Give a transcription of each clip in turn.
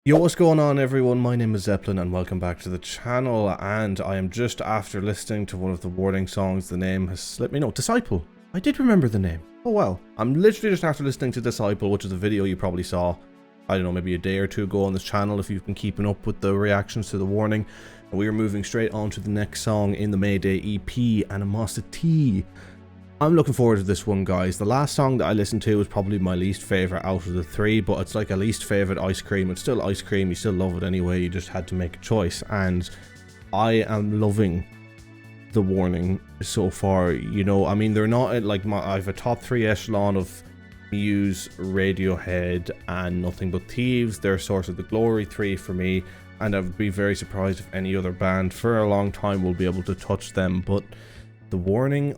Yo, what's going on everyone? My name is Zeppelin and welcome back to the channel, and I am just after listening to one of the Warning songs. The name has slipped me. No, Disciple. I did remember the name. Oh well. I'm literally just after listening to Disciple, which is a video you probably saw, I don't know, maybe a day or two ago on this channel if you've been keeping up with the reactions to the Warning. And we are moving straight on to the next song in the Mayday EP, Animosity. I'm looking forward to this one, guys. The last song that I listened to was probably my least favourite out of the three, but it's like a least favourite ice cream. It's still ice cream, you still love it anyway, you just had to make a choice. And I am loving the Warning so far. You know, I mean, they're not like I have a top 3 echelon of Muse, Radiohead, and Nothing But Thieves. They're Source of the Glory 3 for me, and I'd be very surprised if any other band for a long time will be able to touch them. But the Warning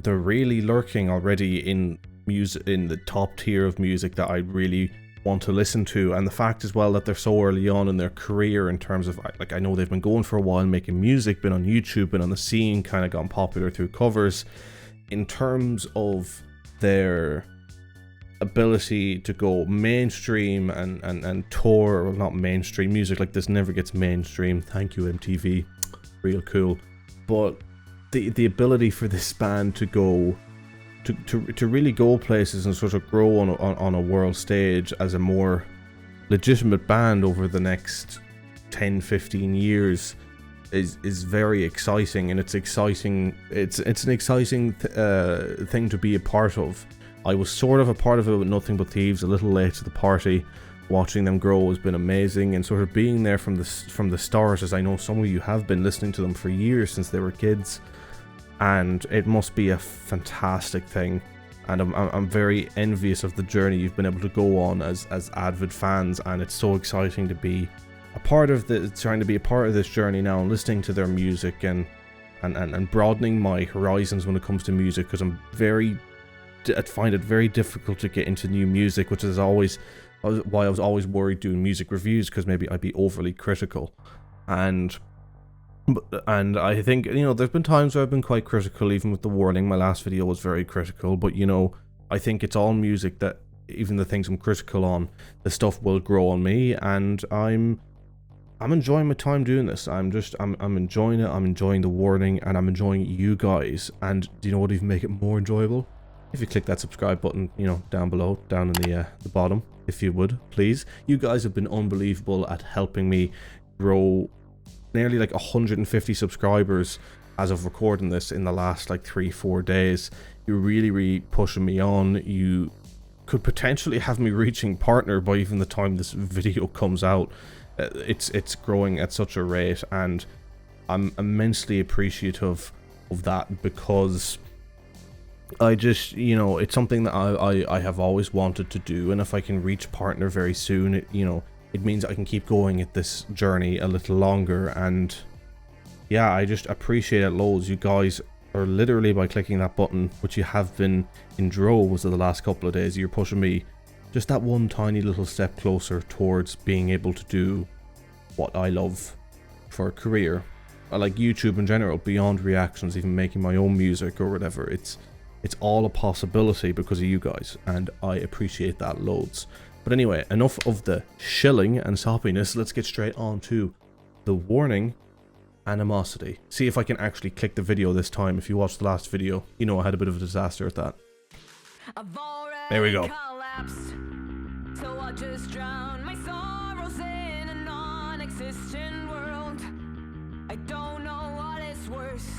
they're really lurking already in music, in the top tier of music that I really want to listen to. And the fact as well that they're so early on in their career in terms of, like, I know they've been going for a while making music, been on YouTube, been on the scene, kind of gotten popular through covers. In terms of their ability to go mainstream and tour, well, not mainstream music like this never gets mainstream, thank you MTV, real cool. But the ability for this band to go to really go places and sort of grow on a world stage as a more legitimate band over the next 10-15 years is very exciting, and it's exciting. It's an exciting thing to be a part of. I was sort of a part of it with Nothing But Thieves, a little late to the party. Watching them grow has been amazing, and sort of being there from the start, as I know some of you have been listening to them for years since they were kids. And it must be a fantastic thing, and I'm very envious of the journey you've been able to go on as avid fans, and it's so exciting to be a part of trying to be a part of this journey now, and listening to their music and broadening my horizons when it comes to music, because I find it very difficult to get into new music, which is always why I was always worried doing music reviews, because maybe I'd be overly critical. And I think, you know, there's been times where I've been quite critical, even with the Warning. My last video was very critical, but, you know, I think it's all music that, even the things I'm critical on, the stuff will grow on me, and I'm enjoying my time doing this. I'm enjoying it. I'm enjoying the Warning, and I'm enjoying you guys. And do you know what would even make it more enjoyable? If you click that subscribe button, you know, down below, down in the bottom, if you would, please. You guys have been unbelievable at helping me grow nearly like 150 subscribers as of recording this in the last like 3-4 days. You're really pushing me on. You could potentially have me reaching partner by even the time this video comes out. It's growing at such a rate, and I'm immensely appreciative of that, because I just, you know, it's something that I have always wanted to do, and if I can reach partner very soon, it means I can keep going at this journey a little longer. And yeah, I just appreciate it loads. You guys are literally, by clicking that button, which you have been in droves of the last couple of days, you're pushing me just that one tiny little step closer towards being able to do what I love for a career. I like YouTube in general, beyond reactions, even making my own music or whatever. It's all a possibility because of you guys, and I appreciate that loads. But anyway, enough of the shilling and soppiness. Let's get straight on to the Warning, Animosity. See if I can actually click the video this time. If you watched the last video, you know I had a bit of a disaster at that. There we go. Collapsed, so I just drown my sorrows in a non-existent world. I don't know what is worse,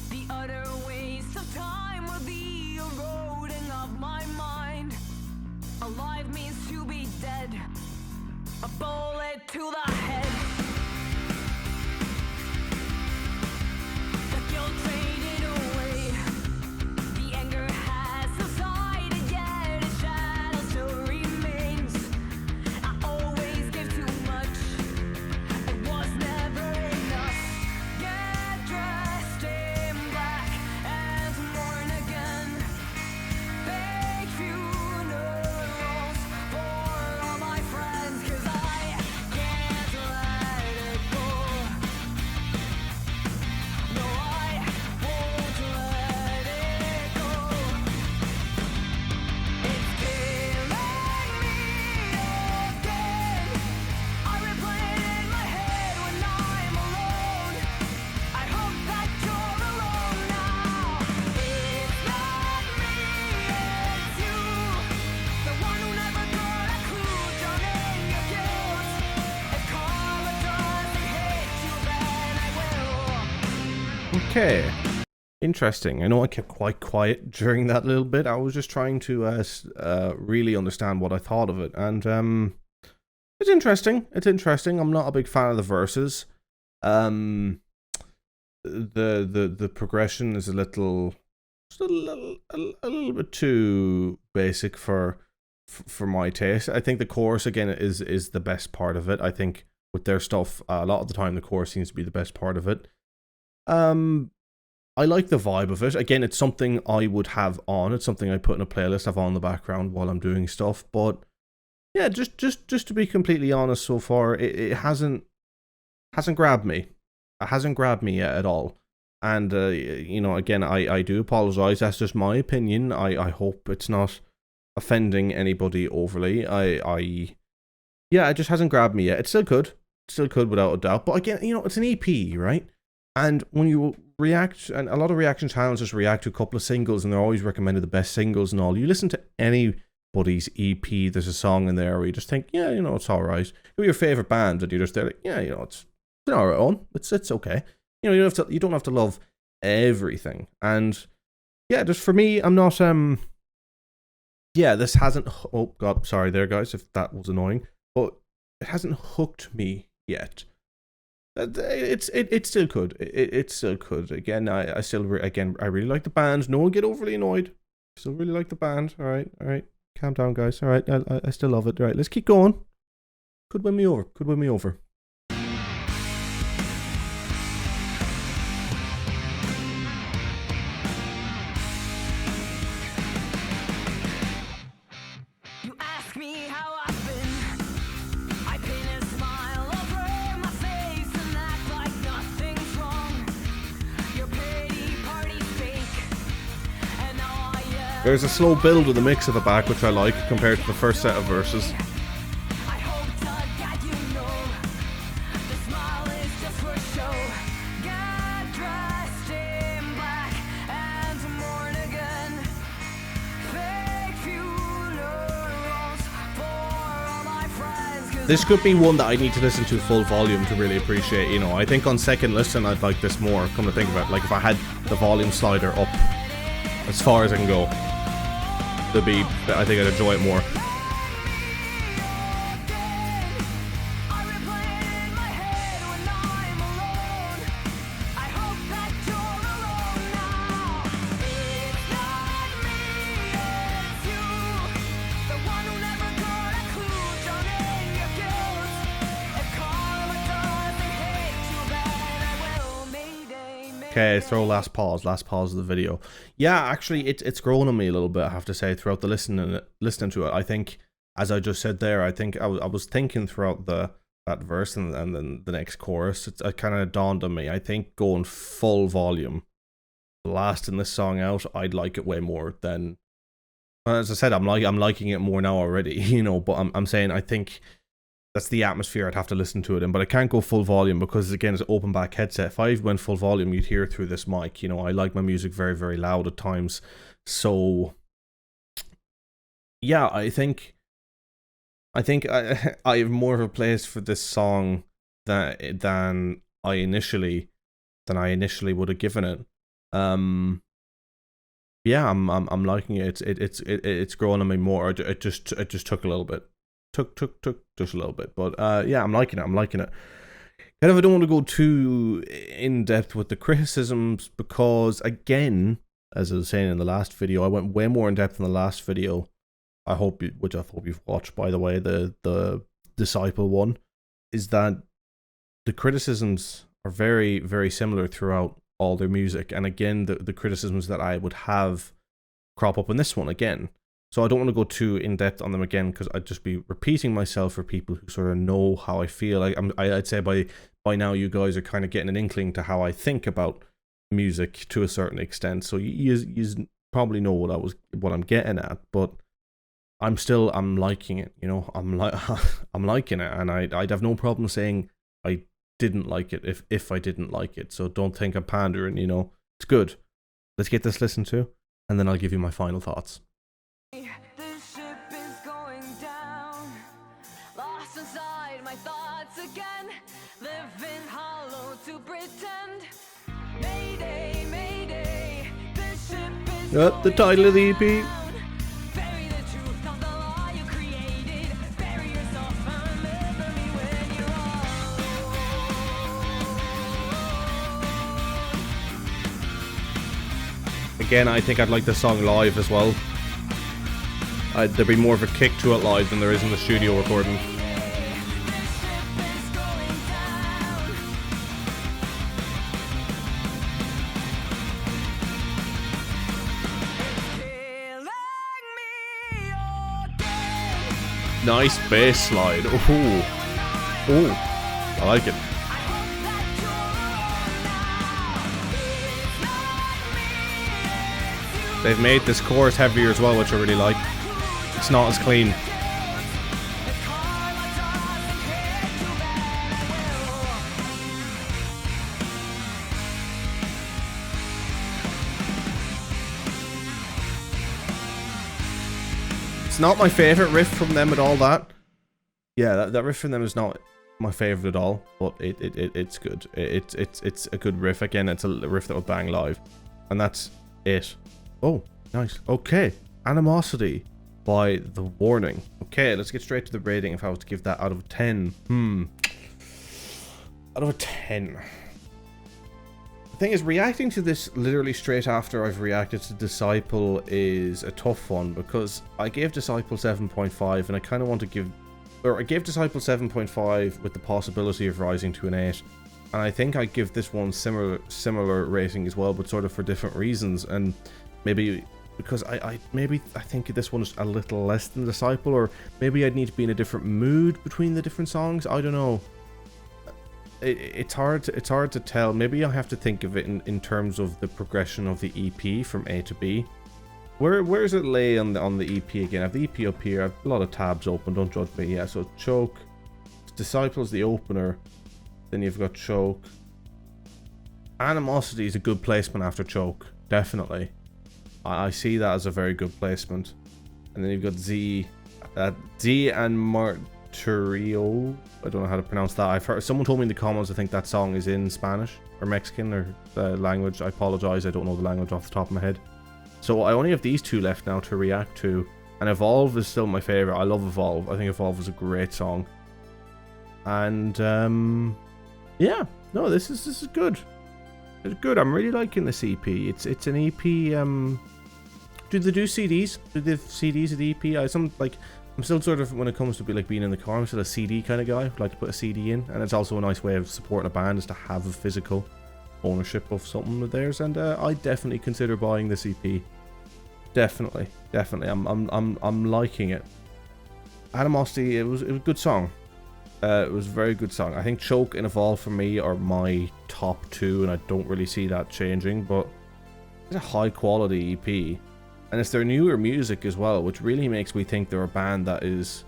the utter waste of time or the eroding of my mind. Alive means to be dead, a bullet to the head. The guilt faded away, the anger has subsided, yet its shadow still remains. I always give too much, it was never enough. Get dressed in black and mourn again. Fake funerals for all my friends, 'cause I can't let Okay. Interesting. I know I kept quite quiet during that little bit. I was just trying to really understand what I thought of it. And it's interesting. It's interesting. I'm not a big fan of the verses. The progression is a little bit too basic for my taste. I think the chorus again is the best part of it. I think with their stuff, a lot of the time the chorus seems to be the best part of it. I like the vibe of it. Again, it's something I would have on. It's something I put in a playlist, have on in the background while I'm doing stuff. But yeah, just to be completely honest, so far it hasn't grabbed me. It hasn't grabbed me yet at all. And you know, again, I do apologize. That's just my opinion. I hope it's not offending anybody overly. Yeah, it just hasn't grabbed me yet. It still could without a doubt. But again, you know, it's an EP, right? And when you react, and a lot of reaction channels just react to a couple of singles, and they're always recommended the best singles and all. You listen to anybody's EP, there's a song in there where you just think, yeah, you know, it's alright. You're your favorite band, and you're just there like, yeah, you know, it's alright on. It's okay. You know, you don't have to love everything. And yeah, just for me, I'm not yeah, this hasn't, oh god, sorry there guys if that was annoying, but it hasn't hooked me yet. It's still good. It still could. Again, I still I really like the band. No one get overly annoyed. Still really like the band. All right. Calm down, guys. All right, I still love it. All right, let's keep going. Could win me over. You ask me how I've been. I pin a smile over my face and act like nothing's wrong. Your pity party's fake, and now I yell. There's a slow build of the mix at the back, which I like compared to the first set of verses. I hope to God you know the smile is just for show. Got dressed in black and mourn again. Fake funerals for all my friends. 'Cause This could be one that I need to listen to full volume to really appreciate. You know, I think on second listen I'd like this more. Come to think of it, like if I had the volume slider up as far as I can go, I think I'd enjoy it more. I replay it in my head when I'm alone. I hope that you're alone now. It's not me, it's you. The one who never got a clue, drowning your guilt. If karma doesn't hate you, then I will. Mayday. Okay, throw last pause of the video. Yeah, actually, it's grown on me a little bit, I have to say, throughout the listening to it. I think, as I just said there, I think I was thinking throughout that verse and then the next chorus, it kind of dawned on me. I think going full volume, blasting this song out, I'd like it way more than. As I said, I'm liking it more now already, you know. But I'm saying I think that's the atmosphere I'd have to listen to it in, but I can't go full volume because again it's an open back headset. If I went full volume, you'd hear it through this mic. You know, I like my music very, very loud at times. So yeah, I think I have more of a place for this song than I initially would have given it. Yeah, I'm liking it. It's growing on me more. It just took a little bit. Took just a little bit, but yeah, I'm liking it. Kind of, I don't want to go too in depth with the criticisms because, again, as I was saying in the last video, I went way more in depth in the last video. Which I hope you've watched, by the way, the Disciple one, is that the criticisms are very, very similar throughout all their music, and again, the criticisms that I would have crop up in this one again. So I don't want to go too in depth on them again because I'd just be repeating myself for people who sort of know how I feel. I'd say by now you guys are kind of getting an inkling to how I think about music to a certain extent. So you probably know what I'm getting at, but I'm liking it. You know, I'm liking it, and I'd have no problem saying I didn't like it if I didn't like it. So don't think I'm pandering. You know, it's good. Let's get this listened to, and then I'll give you my final thoughts. This ship is going down. Lost inside my thoughts again. Living hollow to pretend. Mayday. mayday, mayday. The ship is The title of the EP. bury the truth of the law you created. Bury yourself and remember me when you're old. Again, I think I'd like the song live as well. There'd be more of a kick to it live than there is in the studio recording. Nice bass slide. Ooh. Ooh. I like it. They've made this chorus heavier as well, which I really like. It's not as clean. It's not my favorite riff from them at all, that. Yeah, that riff from them is not my favorite at all, but it's good. It's a good riff. Again, it's a riff that will bang live. And that's it. Oh, nice. Okay. Animosity by The Warning. Okay, let's get straight to the rating if I was to give that out of 10. Out of a 10. The thing is, reacting to this literally straight after I've reacted to Disciple is a tough one, because I gave Disciple 7.5 and I kind of want to give... Or I gave Disciple 7.5 with the possibility of rising to an 8. And I think I'd give this one similar rating as well, but sort of for different reasons. And maybe... because I think this one is a little less than Disciple, or maybe I'd need to be in a different mood between the different songs. I don't know. It's hard to tell. Maybe I have to think of it in terms of the progression of the EP from A to B. Where does it lay on the EP again? I have the EP up here. I have a lot of tabs open. Don't judge me. Yeah. So Choke, Disciple's the opener. Then you've got Choke. Animosity is a good placement after Choke. Definitely. I see that as a very good placement. And then you've got Z and Martirio. I don't know how to pronounce that. I've heard someone told me in the comments I think that song is in Spanish or Mexican or the language. I apologize, I don't know the language off the top of my head. So I only have these two left now to react to. And Evolve is still my favorite. I love Evolve. I think Evolve is a great song. And yeah, no, this is good. It's good. I'm really liking this EP. It's an EP. Do they do CDs? Do they have CDs of the EP? I'm still sort of, when it comes to being in the car, I'm still a CD kind of guy. I'd like to put a CD in, and it's also a nice way of supporting a band is to have a physical ownership of something of theirs. And I definitely consider buying this EP. Definitely. I'm liking it. Animosity. It was a good song. It was a very good song. I think Choke and Evolve for me are my top two, and I don't really see that changing. But it's a high quality EP. And it's their newer music as well, which really makes me think they're a band that is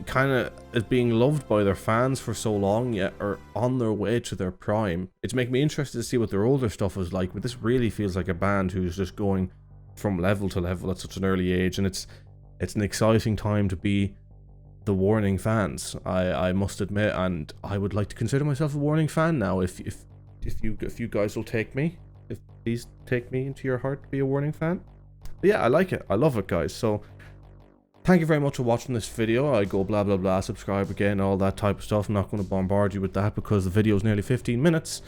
kind of being loved by their fans for so long, yet are on their way to their prime. It's making me interested to see what their older stuff is like, but this really feels like a band who's just going from level to level at such an early age, and it's an exciting time to be the Warning fans. I must admit, and I would like to consider myself a Warning fan now. If you guys will take me, please take me into your heart to be a Warning fan. But yeah, I like it. I love it, guys. So thank you very much for watching this video. I go blah blah blah, subscribe again, all that type of stuff. I'm not going to bombard you with that because the video is nearly 15 minutes.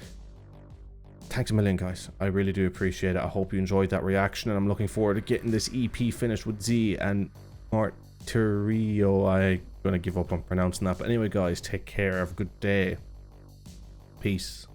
Thanks a million, guys. I really do appreciate it. I hope you enjoyed that reaction, and I'm looking forward to getting this EP finished with Z and Martirio. I'm going to give up on pronouncing that. But anyway, guys, take care. Have a good day. Peace.